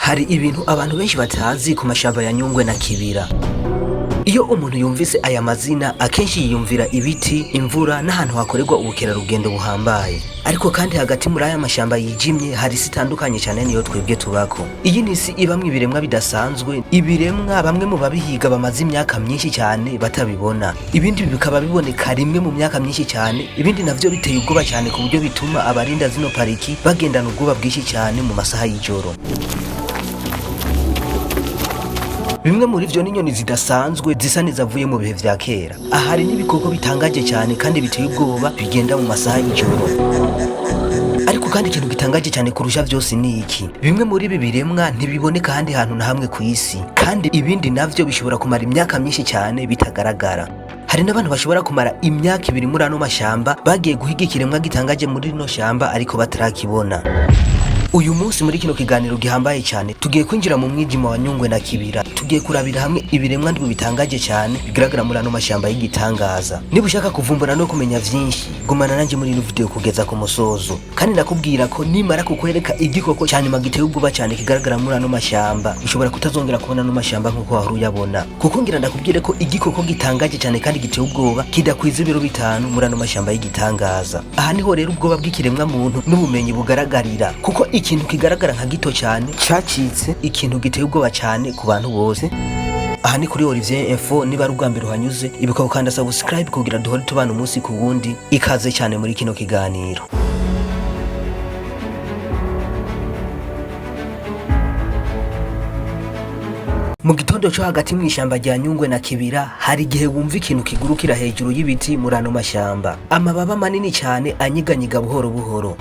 Hari ibintu abantu benshi batazi ku mashamba ya Nyungwe na Kibira. Iyo umuntu yumvise aya mazina akenshi yiyumvira ibiti, imvura n'ahantu hakorerwa ubukerarugendo buhambaye. Ariko kandi hagati muri aya mashamba yijimye hari isi itandukanye cyane niyo twebwe tubako. Iyi ni isi ibamwe ibiremwa bidasanzwe, ibiremwa bamwe mu babihiga bamaze imyaka myinshi cyane batabibona. Ibindi bikaba biboneka rimwe mu myaka myinshi cyane, ibindi navyo biteye ubwoba cyane ku buryo bituma abarinda zino pariki bagendana ubwoba bwinshi cyane mu masaha y'ijoro. Bimwe muri vyo n'inyoni zidasanzwe zisa nizavuye mu bihe vya kera. Ahari n'ibikoko bitangaje cyane kandi biteye ubwoba bigenda mu masaha y'ijoro. Ariko kandi ikintu gitangaje cyane kurusha vyose ni iki: bimwe muri ibi biremwa ntibiboneka ahandi hantu na hamwe ku isi, kandi ibindi navyo bishobora kumara imyaka myinshi cyane bitagaragara. Hari n'abantu bashobora kumara imyaka 2 muri ano mashamba bagiye guhiga ikiremwa gitangaje muri rino shamba ariko batarakibona. Uyu munsi muri kino kiganiro gihambaye cyane tugiye kwinjira mu mwijima wa Nyungwe na Kibira, tugiye kurabira hamwe ibiremwa ndwi bitangaje cyane bigaragara muri ano mashamba y'igitangaza. Niba ushaka kuvumbura no kumenya vyinshi, gumana nanje muri ino video kugeza ku musozo. Kandi nakubwira ko nimara kukwereka igikoko cyanyuma giteye ubwoba cyane kigaragara muri ano mashamba, ushobora kutazongera kubona ano mashamba nkuko wahora uyabona. Kuko ngira ndakubwire ko igikoko gitangaje cyane kandi giteye ubwoba kidakwiza ibiro 5 muri ano mashamba y'igitangaza. Aha niho rero ubwoba bw'ikiremwa muntu n'ubumenyi bugaragarira, kuko ikintu kigaragara nka gito cyane cyacitse ikintu giteye ubwoba cyane ku bantu bose. Aha ni kuri Olivier Info. Niba ari ubwambere uhanyuze ibikaba ukanda subscribe kugira duhore tubana umunsi ku wundi. Ikaze cyane muri kino kiganiro. Mu gitondo cyo hagati mu ishamba rya Nyungwe na Kibira hari igihe wumva ikintu kigurukira hejuru y'ibiti muri ano mashamba, amababa manini cyane anyiganyiga buhoro buhoro.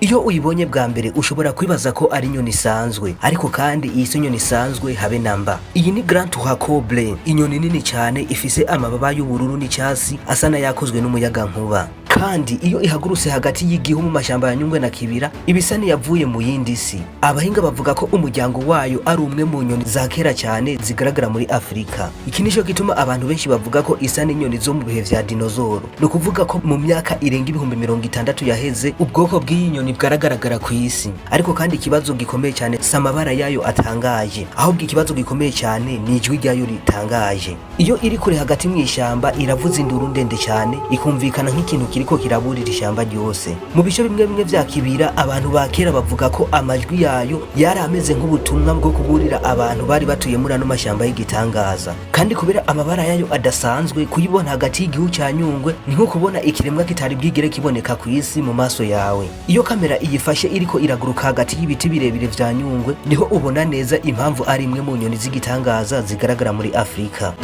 Iyo uyibonye bwa mbere ushobora kwibaza ko ari inyoni isanzwe, ariko kandi iyi si inyoni isanzwe habe namba. Iyi ni Grand Touhacoble, inyoni nini cyane ifise amababa y'ubururu n'icyasi asa na yakozwe n'umuyaga nkuba. Kandi iyo ihagurutse hagati y'igihu mu mashamba ya Nyungwe na Kibira ibisa ni yavuye mu yindi si. Abahinga bavuga ko umuryango wayo ari umwe mu nyoni za kera cyane zigaragara muri Afrika. Iki nico gituma abantu benshi bavuga ko isa n'inyoni zo mu bihe vya dinozoro. No kuvuga ko mu myaka irenga 60 yaheze ubwoko bw'iyi nyoni bwaragaragara ku isi. Ariko kandi ikibazo gikomeye cyane samabara yayo atangaje, ahubwo ikibazo gikomeye cyane ni ijwi ryayo ritangaje. Iyo iri kure hagati mu ishamba iravuza induru ndende cyane, ikumvikana nk'ikintu kiriko kiraburira ishamba ryose. Mu bice bimwe vya Kibira abantu ba kera bavuga ko amajwi yayo yari ameze nk'ubutumwa bwo kuburira abantu bari batuye muri ano mashamba y'igitangaza. Kandi kubera amabara yayo adasanzwe, kuyibona hagati y'igihu cya Nyungwe ni nko kubona ikiremwa kitari bwigere kiboneka ku isi mu maso yawe. Iyo kamera iyifashe iriko iraguruka hagati y'ibiti birebire vya Nyungwe niho ubona neza impamvu ari imwe mu nyoni z'igitangaza zigaragara muri Afrika.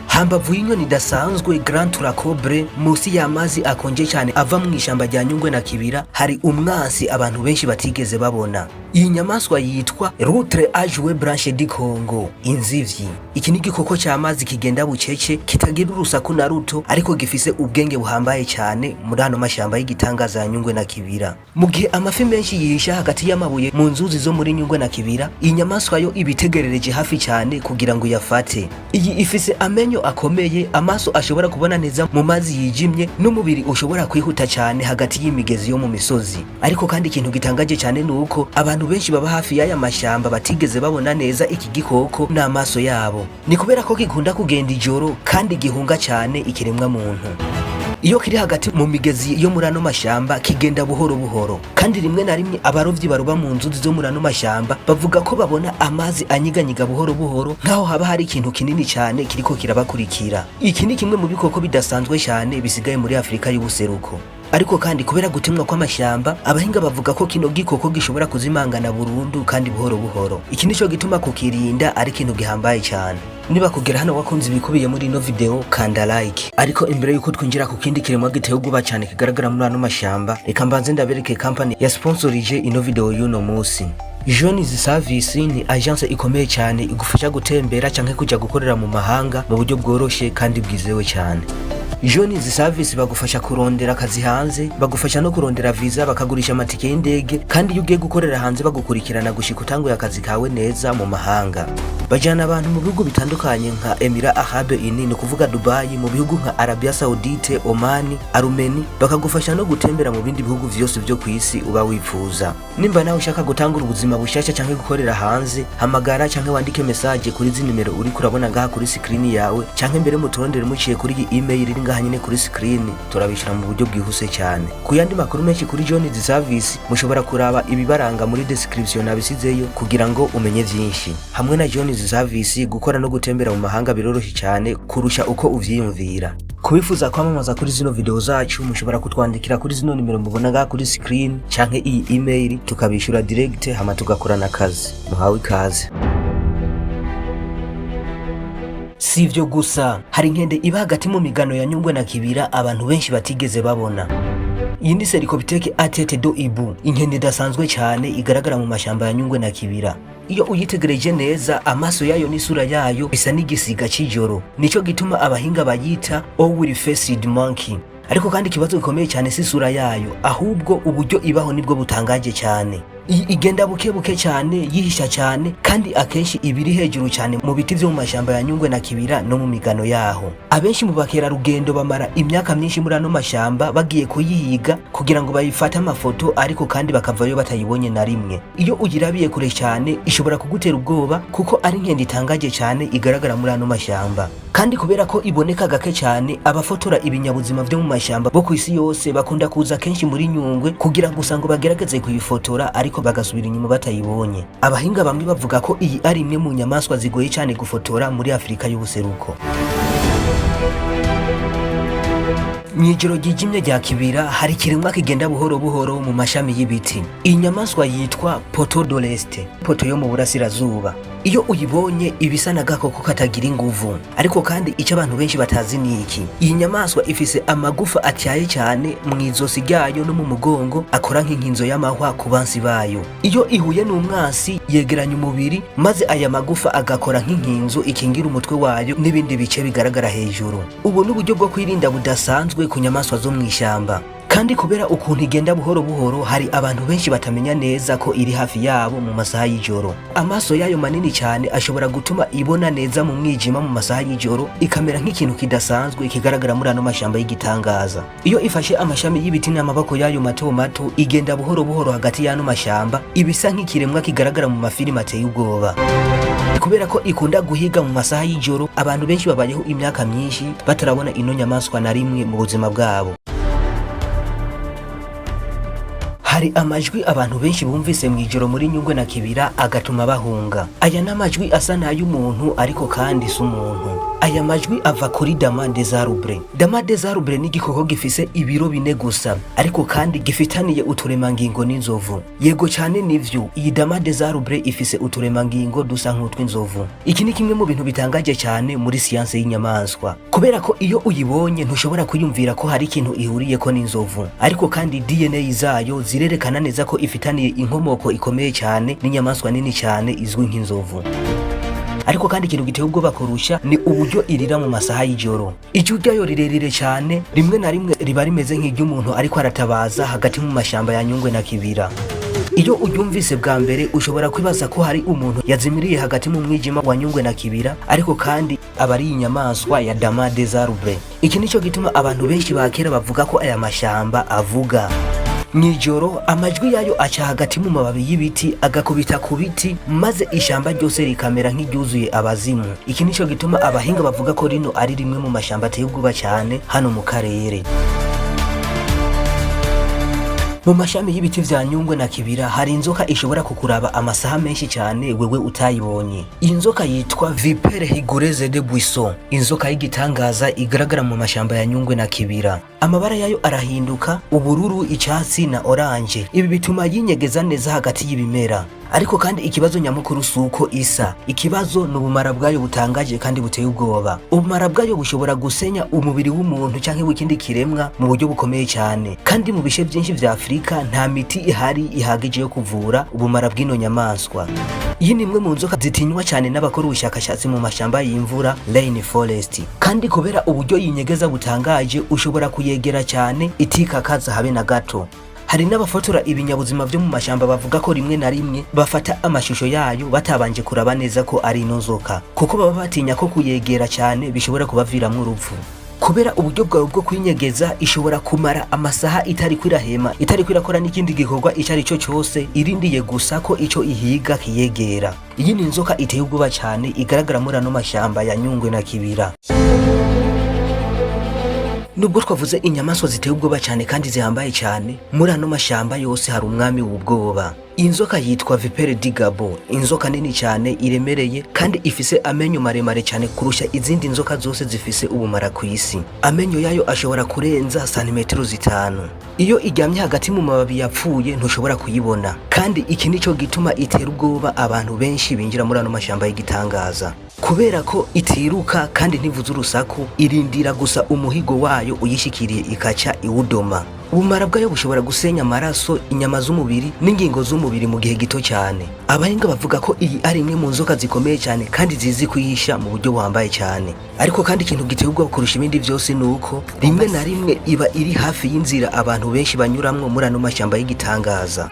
Hambavu y'inyoni idasanzwe Grand Touhacoble, musi y'amazi akonje cyane ava mu ishamba rya Nyungwe na Kibira hari umwansi abantu benshi batigeze babona. Iyi nyamaswa yitwa Loutre à jouer branche du Congo, inzivyi. Iki ni igikoko cy'amazi kigenda bucece, kitagira urusaku na ruto, ariko gifise ubwenge buhambaye cyane muri ano mashamba y'igitangaza ya Nyungwe na Kibira. Mu gihe amafi menshi yihisha hagati y'amabuye mu nzuzi zo muri Nyungwe na Kibira, iyi nyamaswa yo ibitegerereje hafi cyane kugira ngo yafate. Iyi ifise amenyo akomeye, amaso ashobora kubona neza mu mazi yijimye, n'umubiri ushobora kwihuta cyane hagati y'imigezi yo mu misozi. Ariko kandi ikintu gitangaje cyane nuko abantu benshi baba hafi y'aya mashamba batigeze babona neza iki gikoko n'amaso yabo. Ni kubera ko gikunda kugenda ijoro kandi gihunga cyane ikiremwa muntu. Iyo kiri hagati mu migezi yo muri ano mashamba kigenda buhoro buhoro, kandi rimwe na rimwe abarovyi baroba mu nzuzi zo muri ano mashamba bavuga ko babona amazi anyiganyiga buhoro buhoro nkaho haba hari ikintu kinini cyane kiriko kirabakurikira. Iki ni kimwe mu bikoko bidasanzwe cyane bisigaye muri Afrika y'ubuseruko. Ariko kandi kubera gutemwa kw'amashamba abahinga bavuga ko kino gikoko gishobora kuzimangana burundu kandi buhoro buhoro. Iki nico gituma kukirinda ari ikintu gihambaye cyane. Niba kugera hano wakunze ibikubiye muri ino video kanda like. Ariko imbere yuko twinjira ku kindi kiremwa giteye ubwoba cyane kigaragara muri ano mashamba, reka mbanze ndabereke company ya sponsorije ino video y'uno munsi. Journeys Service ni agence ikomeye cyane igufasha gutembera canke kujya gukorera mu mahanga mu buryo bworoshe kandi bwizewe cyane. Journeys Service bagufasha kurondera akazi hanze, bagufasha no kurondera visa, bakagurisha amatike y'indege, kandi iyo ugiye gukorera hanze bagukurikirana gushika utanguye akazi kawe neza mu mahanga. Bajana abantu mu bihugu bitandukanye nka Emirates Arabes Unis, kuvuga Dubai, mu bihugu nka Arabia Saudite, Oman, Armenia, bakagufasha no gutembera mu bindi bihugu vyose vyo kwisi uba wifuza. Nimba nawe ushaka gutangura ubuzima bushasha canke gukorera hanze, hamagara canke wandike message kuri izi nimero uri kurabona ngaha kuri screen yawe, canke mbere muturondere muciye kuri iyi email iri ngaha nyine kuri screen, turabishira mu buryo bwihuse cyane. Ku yandi makuru menshi kuri Journeys Service mushobora kuraba ibibaranga muri description nabisizeyo kugira ngo umenye vyinshi. Hamwe na Journeys Service gukora no gutembera mu mahanga biroroshye cyane kurusha uko uvyiyumvira. Kubifuza kwamamaza kuri zino video zacu mushobora kutwandikira kuri zino nimero mubona ngaha kuri screen canke iyi email tukabishura direct hama tugakorana akazi. Muhawe ikaze. Sivyo gusa, hari inkende iba hagati mu migano ya Nyungwe na Kibira abantu benshi batigeze babona. Iyi ni Cercopithèque à-tête de hibou, inkende idasanzwe cyane igaragara mu mashamba ya Nyungwe na Kibira. Iyo uyitegereje neza amaso yayo n'isura yayo bisa n'igisiga cy'ijoro, nico gituma abahinga bayita owl-faced monkey. Ariko kandi ikibazo gikomeye cyane si isura yayo, ahubwo uburyo ibaho nibwo butangaje cyane. Igenda buke cyane, yihisha cyane, kandi akenshi ibiri hejuru cyane mu biti vyo mu mashamba ya Nyungwe na Kibira no mu migano yaho. Abenshi mu bakera rugendo bamara imyaka myinshi muri ano mashamba bagiye kuyihiga kugira ngo bayifate amafoto, ariko kandi bakavayo batayibonye na rimwe. Iyo uyirabiye kure cyane ishobora kugutera ubwoba kuko ari inkende itangaje cyane igaragara muri ano mashamba. Kandi kubera ko iboneka gake cyane, abafotora ibinyabuzima vyo mu mashamba bo kwisi yose bakunda kuza kenshi muri Nyungwe kugira gusa ngo bagerageze kuyifotora, ariko bagasubira inyuma batayibonye. Abahinga bamwe bavuga ko iyi ari imwe mu nyamaswa zigoye cyane gufotora muri Afrika y'ubuseruko. Mwijoro ryijimye rya Kibira hari kiremwa kigenda buhoro buhoro mu mashami y'ibiti. Iyi nyamaswa yitwa Poto de l'Est, poto yo mu burasirazuba. Iyo uyibonye ibisa na gakoko katagira inguvu, ariko kandi icyo abantu benshi batazi ni iki: iyi nyamaswa ifise amagufa atyaye cyane mu izosi ryayo no mu mugongo, akora nk'inkinzo y'amahwa ku bansi bayo. Iyo ihuye n'umwasi yegeranya umubiri, maze aya magufa agakora nk'inkinzo ikingira umutwe wayo n'ibindi bice bigaragara hejuru. Ubu n'uburyo bwo kwirinda budasanzwe ku nyamaswa zo mu ishyamba. Kandi kubera ukuntu igenda buhoro buhoro, hari abantu benshi batamenya neza ko iri hafi yabo mu masaha y'ijoro. Amaso yayo manini cyane ashobora gutuma ibona neza mu mwijima mu masaha y'ijoro, ikamera nk'ikintu kidasanzwe kigaragara muri ano mashamba y'igitangaza. Iyo ifashe amashami y'ibiti n'amaboko yayo mato mato, igenda buhoro buhoro hagati y'ano mashamba, ibisa nk'ikiremwa kigaragara mu mafilime ateye ubwoba. Kubera ko ikunda guhiga mu masaha y'ijoro, abantu benshi babayeho imyaka myinshi batarabona ino nyamaswa na rimwe mu buzima bwabo. Hari amajwi abantu benshi bumvise mu ijoro muri Nyungwe na Kibira agatuma bahunga. Aya n'amajwi asa n'ay'umuntu ariko kandi si umuntu. Aya majwi ava kuri Dama des Arbres. Dama des Arbres ni igikoko gifise ibiro 4 gusa, ariko kandi gifitaniye uturemangingo n'inzovu. Yego cyane nivyo, iyi Dama des Arbres ifise uturemangingo dusa nk'utw'inzovu. Iki ni kimwe mu bintu bitangaje cyane muri siyanse y'inyamaswa, kubera ko iyo uyibonye ntushobora kuyumvira ko hari ikintu ihuriye ko n'inzovu, ariko kandi DNA zayo zirerekana neza ko ifitaniye inkomoko ikomeye cyane n'inyamaswa nini cyane izwi nk'inzovu. Ariko kandi ikintu giteye ubwoba kurusha ni uburyo irira mu masaha y'ijoro. Ijwi ryayo rirerire cyane, rimwe na rimwe riba rimeze nk'iry'umuntu ariko aratabaza hagati mu mashamba ya Nyungwe na Kibira. Iyo uryumvise bwa mbere ushobora kwibaza ko hari umuntu yazimiriye hagati mu mwijima wa Nyungwe na Kibira, ariko kandi aba ari inyamaswa ya Dama des Arbres. Iki nico gituma abantu benshi bakera bavuga ko aya mashamba avuga. Nijoro amajwi yayo aca hagati mu mababi y'ibiti agakubita ku biti, maze ishamba ryose rikamera nk'iryuzuye abazimu. Iki nico gituma abahinga bavuga ko rino ari rimwe mu mashamba ateye ubwoba cyane hano mu karere. Mu mashami y'ibiti vya Nyungwe na Kibira hari inzoka ishobora kukuraba amasaha menshi cyane wewe utayibonye. Iyi nzoka yitwa Vipère higoreuse de buisson, inzoka y'igitangaza igaragara mu mashamba ya Nyungwe na Kibira. Amabara yayo arahinduka ubururu, icyatsi na orange. Ibi bituma yinyegeza neza hagati y'ibimera. Ariko kandi ikibazo nyamukuru suko isa. Ikibazo n'ubumara bwayo butangaje kandi buteye ubwoba. Ubumara bwayo bushobora gusenya umubiri w'umuntu canke w'ikindi kiremwa mu buryo bukomeye cyane. Kandi mu bishe byinshi vya Afrika nta miti ihari ihagije yo kuvura ubumara bw'ino nyamaswa. Iyi ni imwe mu nzoka zitinywa cyane n'abakora ubushakashatsi mu mashamba y'imvura rainforest, kandi kubera uburyo yinyegeza butangaje ushobora kuyegera cyane itikakaza habe na gato. Hari n'abafotora ibinyabuzima byo mu mashamba bavuga ko rimwe na rimwe bafata amashusho yayo batabanje kuraba neza ko ari ino nzoka, kuko baba batinya ko kuyegera cyane bishobora kubaviramwo urupfu. Kubera uburyo bwawe bwo kwinyegeza ishobora kumara amasaha itari kwirahema, itari kwirakora n'ikindi gikorwa icari cyo cyose, irindiye gusa ko ico ihiga kiyegera. Iyi ni inzoka iteye ubwoba cyane igaragara muri ano mashamba ya Nyungwe na Kibira. Nubwo twavuze inyamaswa ziteye ubwoba cyane kandi zihambaye cyane, muri ano mashamba yose hari umwami w'ubwoba. Inzoka yitwa Vipere di Gabo, inzoka nini cyane iremereye kandi ifise amenyo maremare cyane kurusha izindi nzoka zose zifise ubumara ku isi. Amenyo yayo ashobora kurenza santimetero 5. Iyo iryamye hagati mu mababi yapfuye ntushobora kuyibona, kandi iki nico gituma itera ubwoba abantu benshi binjira muri ano mashamba y'igitangaza. Kubera ko itiruka kandi ntivuze urusaku, irindira gusa umuhigo wayo uyishikiriye ikaca iwudoma. Ubumara bwayo bushobora gusenya amaraso, inyama z'umubiri n'ingingo z'umubiri mu gihe gito cyane. Abahinga bavuga ko iyi ari imwe mu nzoka zikomeye cyane kandi zizi kwihisha mu buryo buhambaye cyane. Ariko kandi ikintu giteye ubwoba kurusha ibindi byose nuko rimwe na rimwe iba iri hafi y'inzira abantu benshi banyuramwo muri ano mashamba y'igitangaza.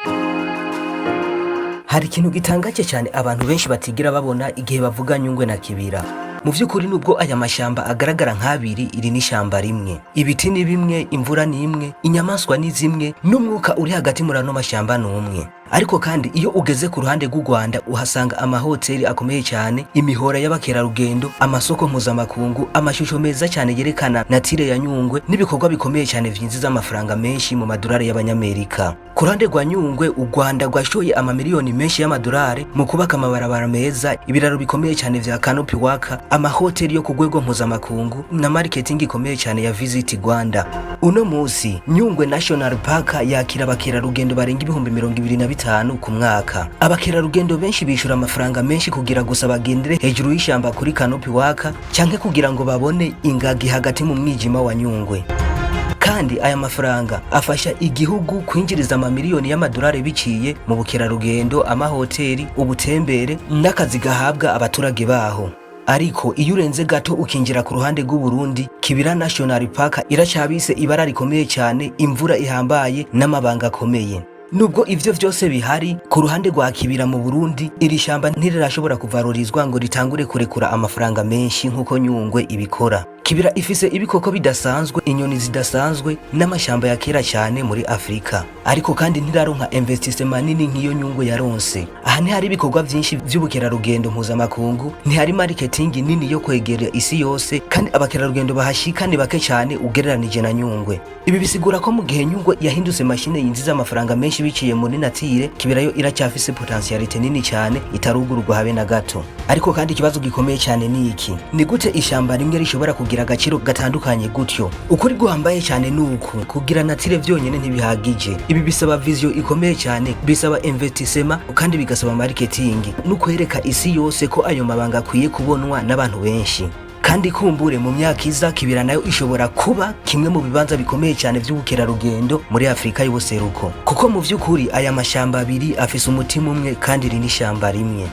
Hari ikintu gitangaje cyane abantu benshi batigira babona igihe bavuga Nyungwe na Kibira. Mu vy'ukuri nubwo aya mashamba agaragara nk'abiri, iri n'ishamba rimwe. Ibiti ni bimwe, imvura ni imwe, inyamaswa ni zimwe, n'umwuka uri hagati muri ano mashamba ni umwe. Ariko kandi iyo ugeze ku ruhande rw'u Rwanda uhasanga amahoteli akomeye cyane, imihora y'abakerarugendo, amasoko mpuzamakungu, amashusho meza cyane yerekana natire ya Nyungwe n'ibikorwa bikomeye cyane vyinjiza amafaranga menshi mu madolari y'abanyamerika. Ku ruhande rwa Nyungwe u Rwanda rwashoye amamiliyoni menshi y'amadolari mu kubaka amabarabara meza, ibiraro bikomeye cyane vya Canopy Walk, amahoteli yo ku rwego mpuzamakungu na marketing ikomeye cyane ya Visit Rwanda. Uno munsi Nyungwe National Park yakira abakerarugendo barenga 25,000 ku mwaka. Abakerarugendo benshi bishura amafaranga menshi kugira gusa bagendere hejuru y'ishamba kuri Canopy Walk canke kugira ngo babone ingagi hagati mu mwijima wa Nyungwe. Kandi aya mafaranga afasha igihugu kwinjiriza amamiliyoni y'amadolari biciye mu bukerarugendo, amahoteli, ubutembere n'akazi gahabwa abaturage baho. Ariko iyo urenze gato ukinjira ku ruhande rw'u Burundi, Kibira National Park iracabise ibara rikomeye cyane, imvura ihambaye n'amabanga akomeye. Nubwo ivyo vyose bihari, ku ruhande rwa Kibira mu Burundi iri shamba ntirirashobora kuvarorizwa ngo ritangure kurekura amafaranga menshi nkuko Nyungwe ibikora. Kibira ifise ibikoko bidasanzwe, inyoni zidasanzwe n'amashamba ya kera cyane muri Afrika. Ariko kandi ntiraronka investissement nini nk'iyo Nyungwe yaronse. Aha ntihari ibikorwa byinshi by'ubukerarugendo mpuzamakungu, ntihari marketing nini yo kwegera isi yose, kandi abakerarugendo bahashika ni bake cyane ugereranije na Nyungwe. Ibi bisigura ko mu gihe Nyungwe yahindutse machine yinjiza amafaranga menshi biciye muri natire, Kibira yo iracyafise potentiality nini cyane itarugurwa habe na gato. Ariko kandi ikibazo gikomeye cyane ni iki: ni gute ishamba rimwe rishobora kugira agaciro gatandukanye gutyo? Ukuri guhambaye cyane nuko kugira natire vyonyene ntibihagije. Ibi bisaba vision ikomeye cyane, bisaba investissement kandi bigasaba marketing n'ukwereka isi yose ko ayo mabanga akwiye kubonwa n'abantu benshi. Kandi kumbure mu myaka iza Kibira nayo ishobora kuba kimwe mu bibanza bikomeye cyane by'ubukerarugendo muri Afrika y'ubuseruko, kuko mu vy'ukuri aya mashamba abiri afise umutima umwe kandi iri n'ishamba rimwe.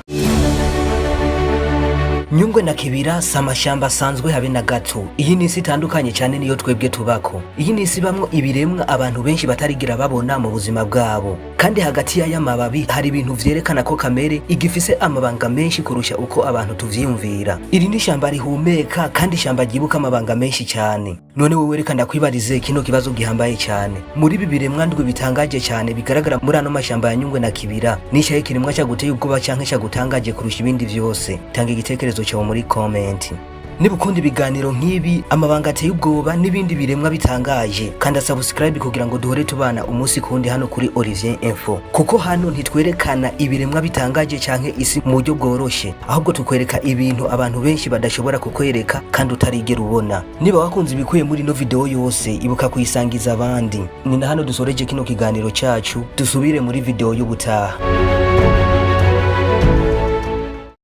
Nyungwe na Kibira si amashamba asanzwe habe na gato. Iyi ni isi itandukanye cyane niyo twebwe tubako. Iyi ni isi bamwo ibiremwa abantu benshi batarigira babona mu buzima bwabo. Kandi hagati y'aya mababi hari ibintu vyerekana ko kamere igifise amabanga menshi kurusha uko abantu tuvyiyumvira. Iri ni shamba rihumeka kandi shamba ryibuka amabanga menshi cyane. None wowe reka ndakwibarize kino kibazo gihambaye cyane. Muri ibi biremwa ndwe bitangaje cyane bigaragara muri ano mashamba ya Nyungwe na Kibira, nishaye kiremwa cyaguteye ubwoba canke cyagutangaje kurusha ibindi vyose? Tanga igitekerezo cyawe muri comment. Niba ukunda ibiganiro nk'ibi, amabanga ateye ubwoba n'ibindi biremwa bitangaje, kandi subscribe kugira ngo duhore tubana umunsi kundi hano kuri Olivier Info, kuko hano ntitwerekana ibiremwa bitangaje canke isi mu buryo bworoshe, ahubwo tukwereka ibintu abantu benshi badashobora kukwereka kandi utarigera ubona. Niba wakunze ibikuye muri no video yose, ibuka kuyisangiza abandi. Ni na hano dusoreje kino kiganiro cyacu, dusubire muri video y'ubutaha.